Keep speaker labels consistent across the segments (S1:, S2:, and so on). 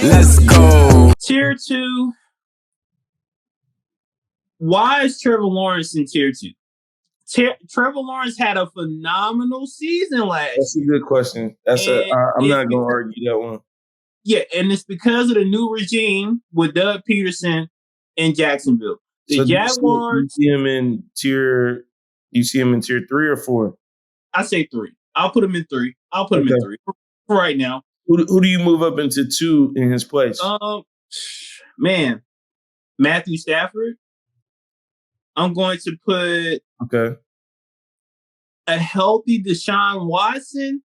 S1: Let's go.
S2: Tier 2. Why is Trevor Lawrence in Tier 2? Trevor Lawrence had a phenomenal season last year.
S3: That's a good question. I'm not going to argue that one.
S2: Yeah, and it's because of the new regime with Doug Peterson in Jacksonville. The Jaguars.
S3: You see him in tier 3 or 4?
S2: I say 3. I'll put him in 3. I'll put him in 3 for right now.
S3: Who do you move up into 2 in his place?
S2: Man, Matthew Stafford. I'm going to put a healthy Deshaun Watson,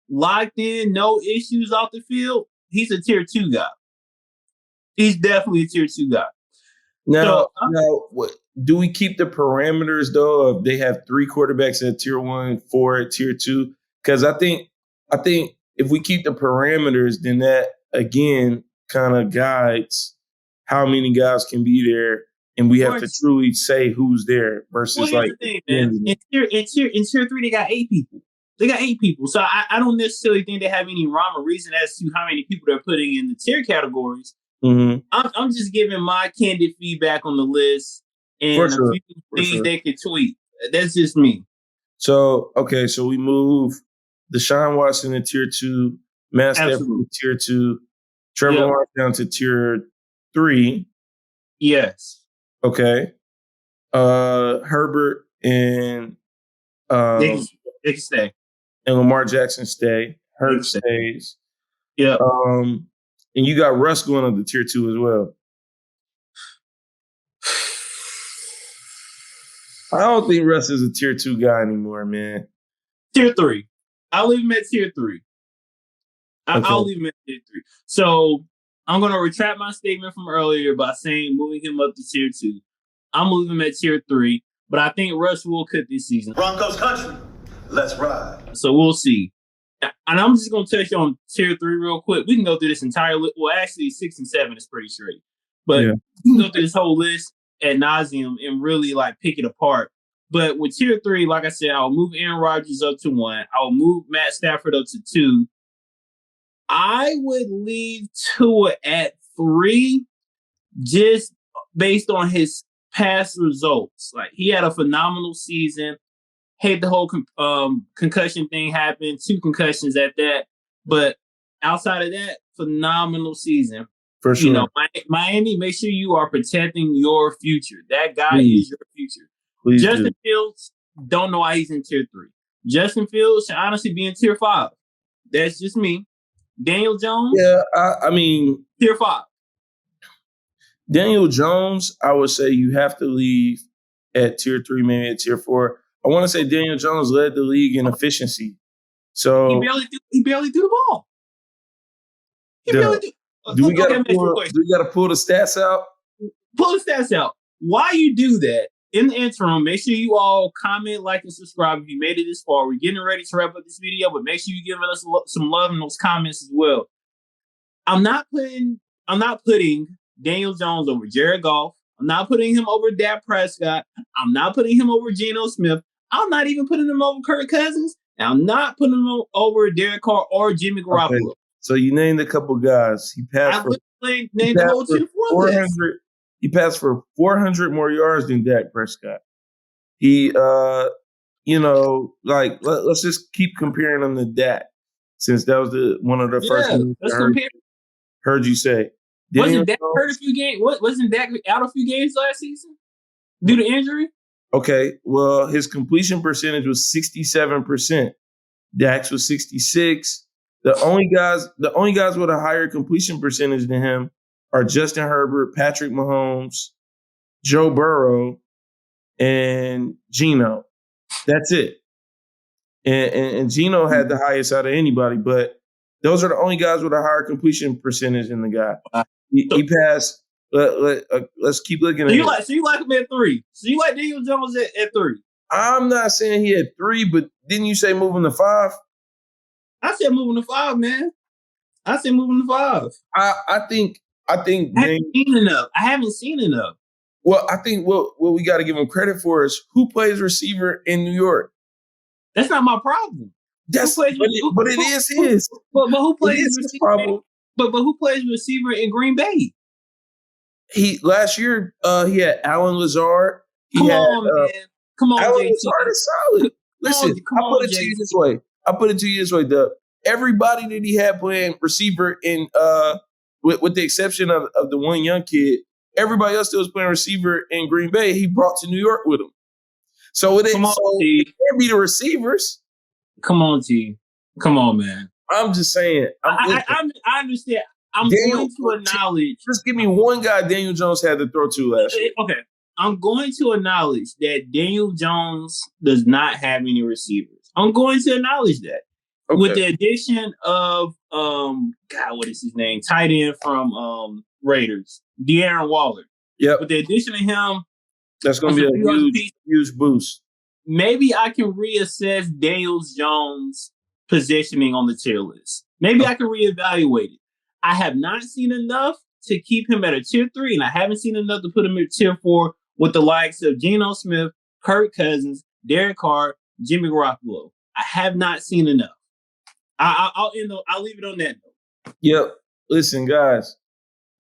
S2: locked in, no issues off the field. He's a Tier 2 guy. He's definitely a Tier 2 guy.
S3: Now, do we keep the parameters though of they have 3 quarterbacks at Tier 1, 4 at Tier 2? Because I think if we keep the parameters, then that again kind of guides how many guys can be there, and we have to truly say who's there versus
S2: the thing, man. In tier 3, they got 8 people. So I don't necessarily think they have any rhyme or reason as to how many people they're putting in the tier categories.
S3: Mm-hmm.
S2: I'm just giving my candid feedback on the list and a few things they could tweet. That's just me.
S3: So we move Deshaun Watson in Tier 2, Matt Stafford in Tier 2, Trevor Lawrence down to Tier 3.
S2: Yes.
S3: Okay. Herbert and
S2: they can stay.
S3: And Lamar Jackson stay. Hurt stays.
S2: Yeah.
S3: And you got Russ going up to Tier 2 as well. I don't think Russ is a Tier 2 guy anymore, man.
S2: Tier 3. I'll leave him at Tier 3. I'll leave him at Tier 3. So I'm going to retract my statement from earlier by saying moving him up to Tier 2. I'm moving him at Tier 3, but I think Russ will cut this season.
S1: Broncos country. Let's ride.
S2: So we'll see. And I'm just going to touch on Tier 3 real quick. We can go through this entire list. Well, actually, 6 and 7 is pretty straight. But we can go through this whole list ad nauseum and really, pick it apart. But with Tier 3, like I said, I'll move Aaron Rodgers up to 1. I'll move Matt Stafford up to 2. I would leave Tua at 3 just based on his past results. He had a phenomenal season. Hate the whole concussion thing happened. 2 concussions at that. But outside of that, phenomenal season.
S3: For sure.
S2: Miami, make sure you are protecting your future. That guy is your future.
S3: Please
S2: Justin Fields, don't know why he's in Tier 3. Justin Fields should honestly be in Tier 5. That's just me. Daniel Jones?
S3: Yeah, I mean...
S2: Tier 5.
S3: Daniel Jones, I would say you have to leave at Tier 3, maybe at Tier 4. I want to say Daniel Jones led the league in efficiency. So
S2: he barely threw the ball.
S3: Do we got to pull the stats out?
S2: Pull the stats out. While you do that, in the interim, make sure you all comment, like, and subscribe if you made it this far. We're getting ready to wrap up this video, but make sure you give us some love in those comments as well. I'm not putting Daniel Jones over Jared Goff. I'm not putting him over Dak Prescott. I'm not putting him over Geno Smith. I'm not even putting him over Kirk Cousins. And I'm not putting him over Derek Carr or Jimmy Garoppolo.
S3: Okay. So you named a couple guys. He passed for 400. He passed for 400 more yards than Dak Prescott. He, let's just keep comparing him to Dak, since that was one of the first things I heard you say.
S2: Wasn't Dak hurt a few games? Wasn't Dak out a few games last season due to injury?
S3: Okay, well, his completion percentage was 67%. Dak's was 66%. The only guys with a higher completion percentage than him are Justin Herbert, Patrick Mahomes, Joe Burrow, and Geno. That's it. And Geno had the highest out of anybody, but those are the only guys with a higher completion percentage than the guy. He passed. Let's keep looking at it.
S2: So you like him at 3. So you like Daniel Jones at 3.
S3: I'm not saying he had 3, but didn't you say moving to 5?
S2: I said moving to 5, man. I said moving to 5.
S3: I think
S2: I haven't seen enough.
S3: Well, I think what we got to give him credit for is who plays receiver in New York.
S2: That's not my problem.
S3: But it is his.
S2: But who plays receiver? But who plays receiver in Green Bay?
S3: Last year he had Alan Lazard.
S2: Come on, man. Come on,
S3: Alan
S2: JT.
S3: Lazard is solid. Listen, I put it to you this way, Dub. Everybody that he had playing receiver in with the exception of the one young kid, everybody else that was playing receiver in Green Bay, he brought to New York with him. So it can't be the receivers.
S2: Come on, T. Come on, man.
S3: I'm just saying.
S2: I understand. I'm going to acknowledge.
S3: Just give me one guy Daniel Jones had to throw to last year.
S2: Okay. I'm going to acknowledge that Daniel Jones does not have any receivers. I'm going to acknowledge that. Okay. With the addition of what is his name? Tight end from Raiders, De'Aaron Waller.
S3: Yep.
S2: With the addition of him,
S3: that's going to be a huge boost.
S2: Maybe I can reassess Daniel Jones' positioning on the tier list. Maybe I can reevaluate it. I have not seen enough to keep him at a tier 3, and I haven't seen enough to put him at tier 4 with the likes of Geno Smith, Kirk Cousins, Derek Carr, Jimmy Garoppolo. I have not seen enough. I'll leave it on that note.
S3: Yep. Listen, guys,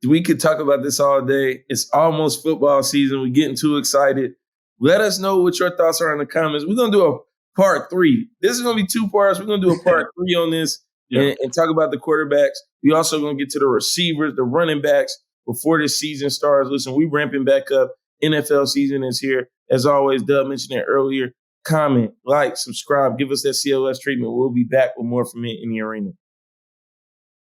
S3: we could talk about this all day. It's almost football season. We're getting too excited. Let us know what your thoughts are in the comments. We're going to do a part 3. This is going to be 2 parts. We're going to do a part 3 on this and talk about the quarterbacks. We also going to get to the receivers, the running backs before this season starts. Listen, we ramping back up. NFL season is here. As always, Doug mentioned it earlier. Comment, like, subscribe, give us that CLS treatment. We'll be back with more from it in the arena.